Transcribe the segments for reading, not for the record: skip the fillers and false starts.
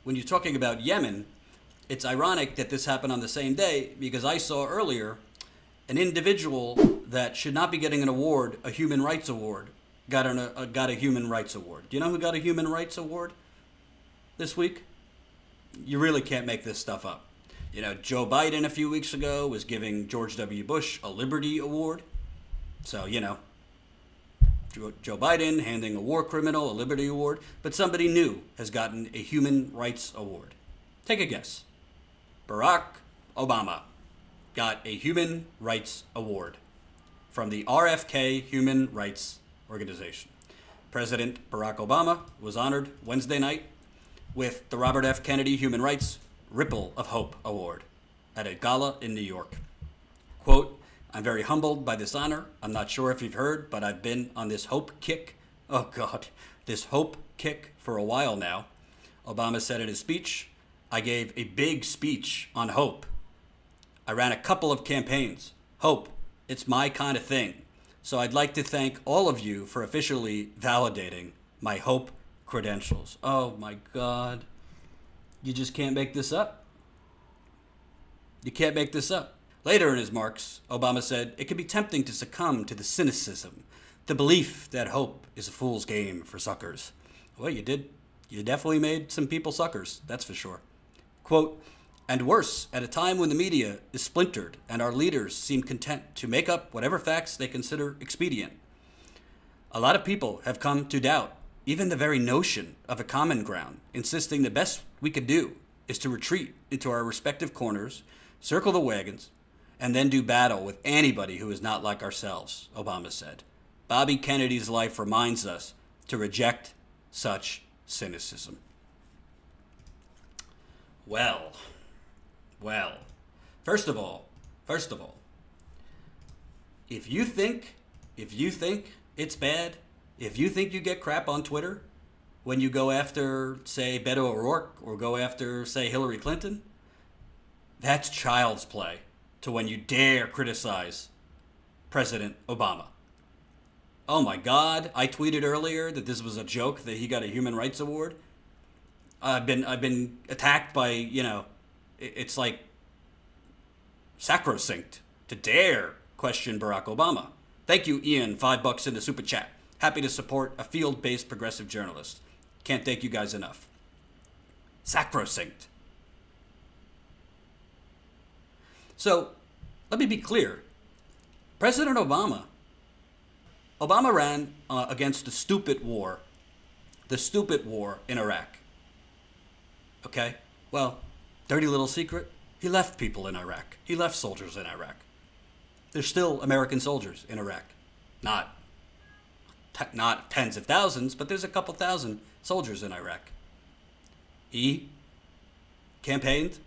when you're talking about Yemen, it's ironic that this happened on the same day because I saw earlier an individual that should not be getting an award, a human rights award, got a human rights award. Do you know who got a human rights award this week? You really can't make this stuff up. You know, Joe Biden a few weeks ago was giving George W. Bush a Liberty Award. So, you know, Joe Biden handing a war criminal a Liberty Award, but somebody new has gotten a Human Rights Award. Take a guess. Barack Obama got a Human Rights Award from the RFK Human Rights Organization. President Barack Obama was honored Wednesday night with the Robert F. Kennedy Human Rights Ripple of Hope Award at a gala in New York. Quote, "I'm very humbled by this honor. I'm not sure if you've heard, but I've been on this hope kick. Oh, God, this hope kick for a while now." Obama said in his speech, "I gave a big speech on hope. I ran a couple of campaigns. Hope, it's my kind of thing. So I'd like to thank all of you for officially validating my hope credentials." Oh, my God. You just can't make this up. You can't make this up. Later in his remarks, Obama said, "It can be tempting to succumb to the cynicism, the belief that hope is a fool's game for suckers." Well, you did. You definitely made some people suckers, that's for sure. Quote, "And worse, at a time when the media is splintered and our leaders seem content to make up whatever facts they consider expedient, a lot of people have come to doubt even the very notion of a common ground, insisting the best we could do is to retreat into our respective corners, circle the wagons, and then do battle with anybody who is not like ourselves," Obama said. Bobby Kennedy's life reminds us to reject such cynicism. Well, first of all, if you think it's bad, if you think you get crap on Twitter when you go after, say, Beto O'Rourke or go after, say, Hillary Clinton, that's child's play to when you dare criticize President Obama. Oh my God, I tweeted earlier that this was a joke that he got a Human Rights Award. I've been attacked by, it's like sacrosanct to dare question Barack Obama. Thank you, Ian, $5 in the super chat. Happy to support a field-based progressive journalist. Can't thank you guys enough. Sacrosanct. So, let me be clear. President Obama ran against the stupid war in Iraq. Okay? Well, dirty little secret, he left people in Iraq. He left soldiers in Iraq. There's still American soldiers in Iraq. Not tens of thousands, but there's a couple thousand soldiers in Iraq. He campaigned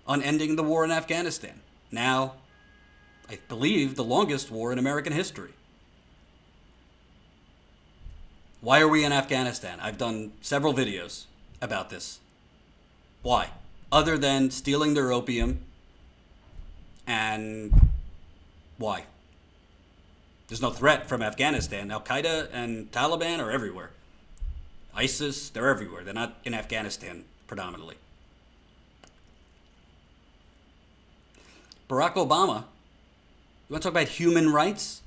on ending the war in Afghanistan. Now, I believe, the longest war in American history. Why are we in Afghanistan? I've done several videos about this. Why? Other than stealing their opium, and why? There's no threat from Afghanistan. Al-Qaeda and Taliban are everywhere. ISIS, they're everywhere. They're not in Afghanistan predominantly. Barack Obama, you want to talk about human rights?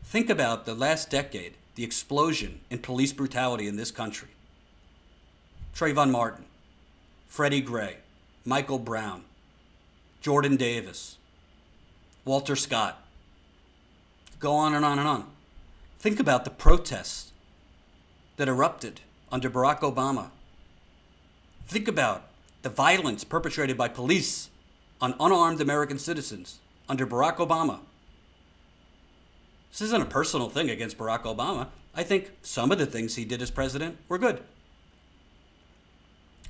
Think about the last decade, the explosion in police brutality in this country. Trayvon Martin, Freddie Gray, Michael Brown, Jordan Davis, Walter Scott. Go on and on and on. Think about the protests that erupted under Barack Obama. Think about the violence perpetrated by police on unarmed American citizens under Barack Obama. This isn't a personal thing against Barack Obama. I think some of the things he did as president were good.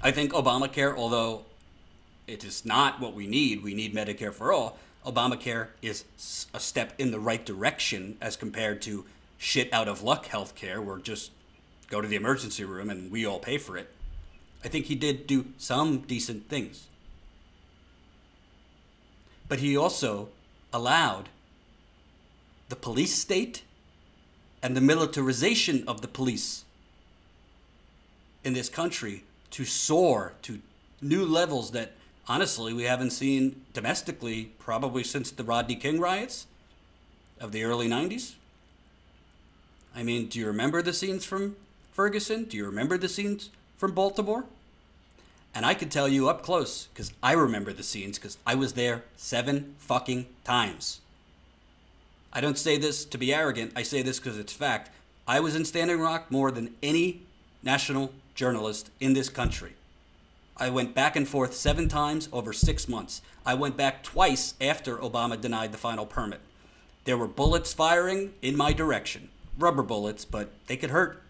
I think Obamacare, although it is not what we need Medicare for all, Obamacare is a step in the right direction as compared to shit out of luck healthcare where just go to the emergency room and we all pay for it. I think he did do some decent things. But he also allowed the police state and the militarization of the police in this country to soar to new levels that, honestly, we haven't seen domestically probably since the Rodney King riots of the early 90s. I mean, do you remember the scenes from Ferguson? Do you remember the scenes from Baltimore? And I could tell you up close, because I remember the scenes, because I was there 7 fucking times. I don't say this to be arrogant. I say this because it's fact. I was in Standing Rock more than any national journalist in this country. I went back and forth 7 times over 6 months. I went back twice after Obama denied the final permit. There were bullets firing in my direction. Rubber bullets, but they could hurt.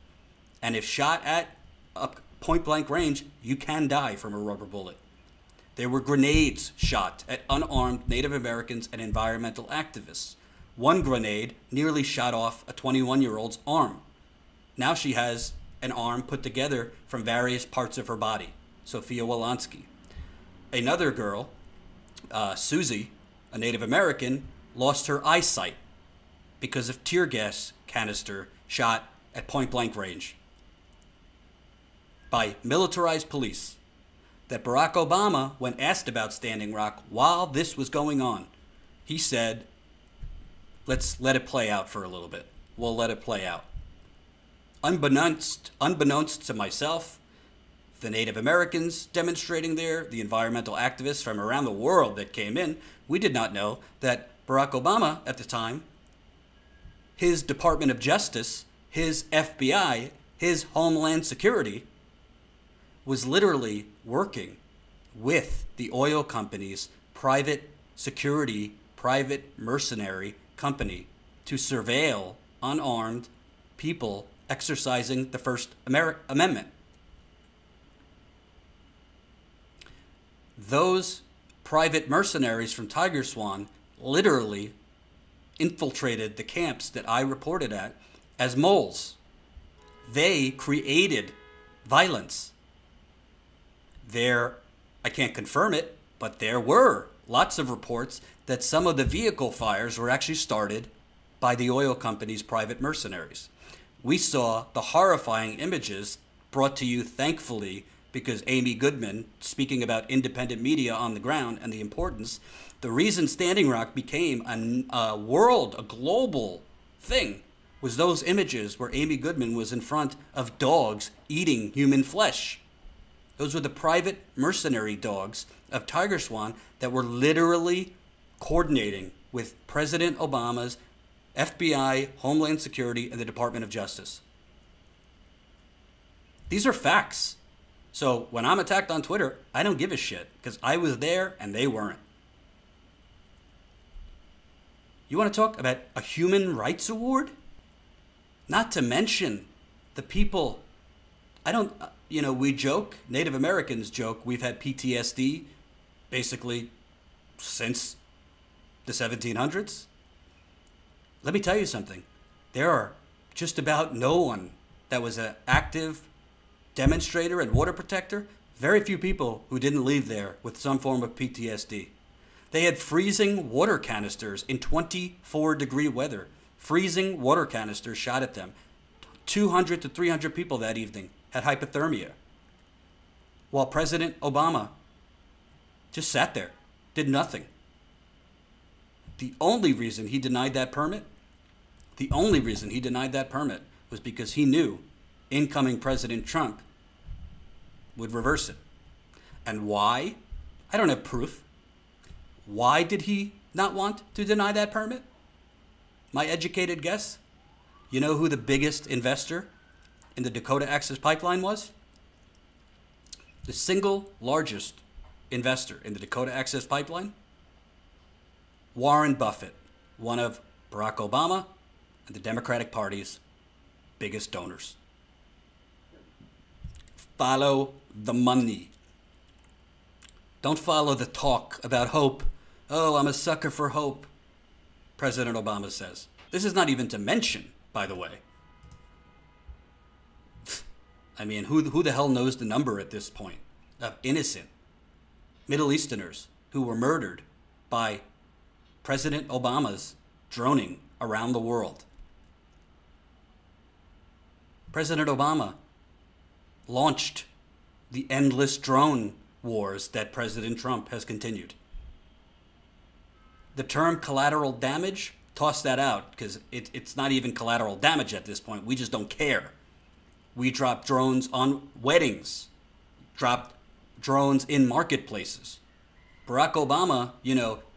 And if shot at up point blank range, you can die from a rubber bullet. There were grenades shot at unarmed Native Americans and environmental activists. One grenade nearly shot off a 21-year-old's arm. Now she has an arm put together from various parts of her body. Sophia Wolanski. Another girl, Susie, a Native American, lost her eyesight because of tear gas canister shot at point blank range by militarized police. That Barack Obama, when asked about Standing Rock while this was going on, he said, let's let it play out for a little bit. We'll let it play out. Unbeknownst to myself, the Native Americans demonstrating there, the environmental activists from around the world that came in, we did not know that Barack Obama at the time, his Department of Justice, his FBI, his Homeland Security, was literally working with the oil company's private security, private mercenary company to surveil unarmed people exercising the First Amendment. Those private mercenaries from Tiger Swan literally infiltrated the camps that I reported at as moles. They created violence. I can't confirm it, but there were lots of reports that some of the vehicle fires were actually started by the oil company's private mercenaries. We saw the horrifying images brought to you, thankfully, because Amy Goodman, speaking about independent media on the ground and the importance, the reason Standing Rock became a global thing, was those images where Amy Goodman was in front of dogs eating human flesh. Those were the private mercenary dogs of Tiger Swan that were literally coordinating with President Obama's FBI, Homeland Security, and the Department of Justice. These are facts. So when I'm attacked on Twitter, I don't give a shit because I was there and they weren't. You want to talk about a human rights award? Not to mention the people. We joke, Native Americans joke, we've had PTSD basically since the 1700s. Let me tell you something. There are just about no one that was an active demonstrator and water protector. Very few people who didn't leave there with some form of PTSD. They had freezing water canisters in 24-degree weather. Freezing water canisters shot at them. 200 to 300 people that evening had hypothermia. While President Obama just sat there, did nothing. The only reason he denied that permit was because he knew incoming President Trump would reverse it. And why? I don't have proof. Why did he not want to deny that permit? My educated guess? You know who the biggest investor in the Dakota Access Pipeline was? The single largest investor in the Dakota Access Pipeline? Warren Buffett, one of Barack Obama and the Democratic Party's biggest donors. Follow the money. Don't follow the talk about hope. Oh, I'm a sucker for hope, President Obama says. This is not even to mention, by the way. I mean, who the hell knows the number at this point of innocent Middle Easterners who were murdered by President Obama's droning around the world? President Obama launched the endless drone wars that President Trump has continued. The term collateral damage, toss that out, because it's not even collateral damage at this point. We just don't care. We dropped drones on weddings, dropped drones in marketplaces. Barack Obama,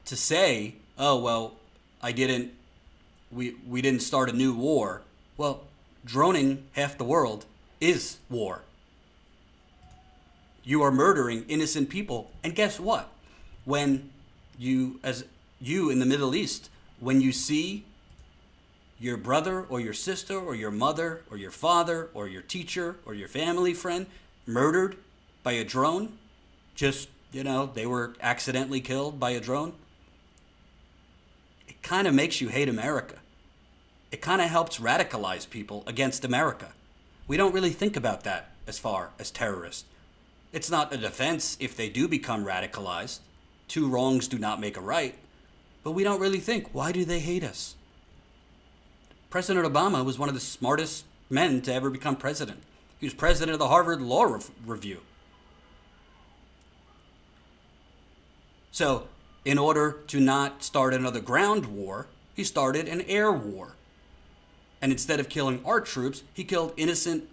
to say, oh, well, we didn't start a new war. Well, droning half the world is war. You are murdering innocent people. And guess what? When you in the Middle East, when you see your brother or your sister or your mother or your father or your teacher or your family friend murdered by a drone, just, they were accidentally killed by a drone, it kind of makes you hate America. It kind of helps radicalize people against America. We don't really think about that as far as terrorists. It's not a defense if they do become radicalized. Two wrongs do not make a right. But we don't really think, why do they hate us? President Obama was one of the smartest men to ever become president. He was president of the Harvard Law Review. So, in order to not start another ground war, he started an air war. And instead of killing our troops, he killed innocent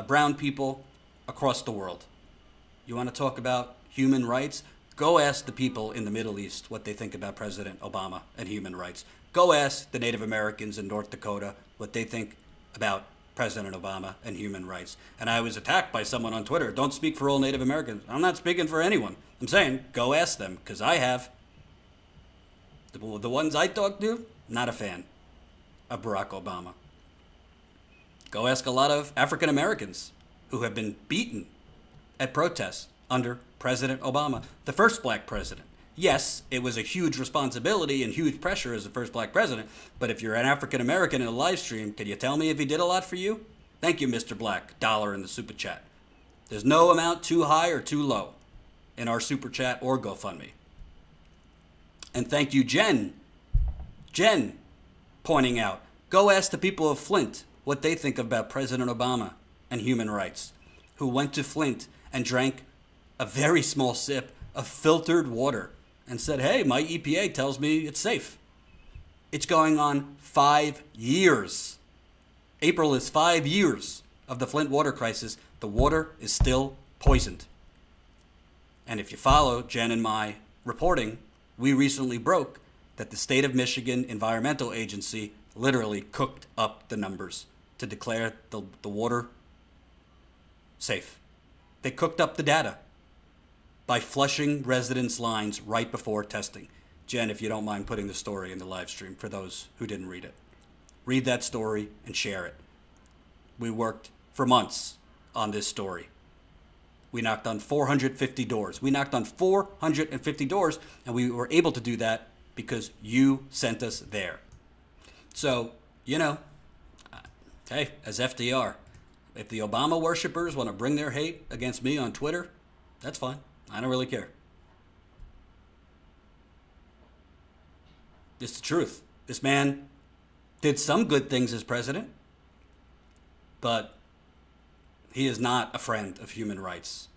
brown people across the world. You want to talk about human rights? Go ask the people in the Middle East what they think about President Obama and human rights. Go ask the Native Americans in North Dakota what they think about President Obama and human rights. And I was attacked by someone on Twitter. Don't speak for all Native Americans. I'm not speaking for anyone. I'm saying go ask them, because I have. The ones I talked to, not a fan of Barack Obama. Go ask a lot of African Americans who have been beaten at protests under President Obama, the first black president. Yes, it was a huge responsibility and huge pressure as the first black president, but if you're an African American in a live stream, can you tell me if he did a lot for you? Thank you, Mr. Black. $1 in the super chat. There's no amount too high or too low in our super chat or GoFundMe. And thank you, Jen. Jen pointing out, go ask the people of Flint what they think about President Obama and human rights, who went to Flint and drank a very small sip of filtered water and said, hey, my EPA tells me it's safe. It's going on 5 years. April is 5 years of the Flint water crisis. The water is still poisoned. And if you follow Jen and my reporting, we recently broke that the state of Michigan Environmental Agency literally cooked up the numbers to declare the water safe. They cooked up the data by flushing residents' lines right before testing. Jen, if you don't mind putting the story in the live stream for those who didn't read it. Read that story and share it. We worked for months on this story. We knocked on 450 doors. We knocked on 450 doors, and we were able to do that because you sent us there. So, hey, as FDR, if the Obama worshippers want to bring their hate against me on Twitter, that's fine. I don't really care. It's the truth. This man did some good things as president, but he is not a friend of human rights.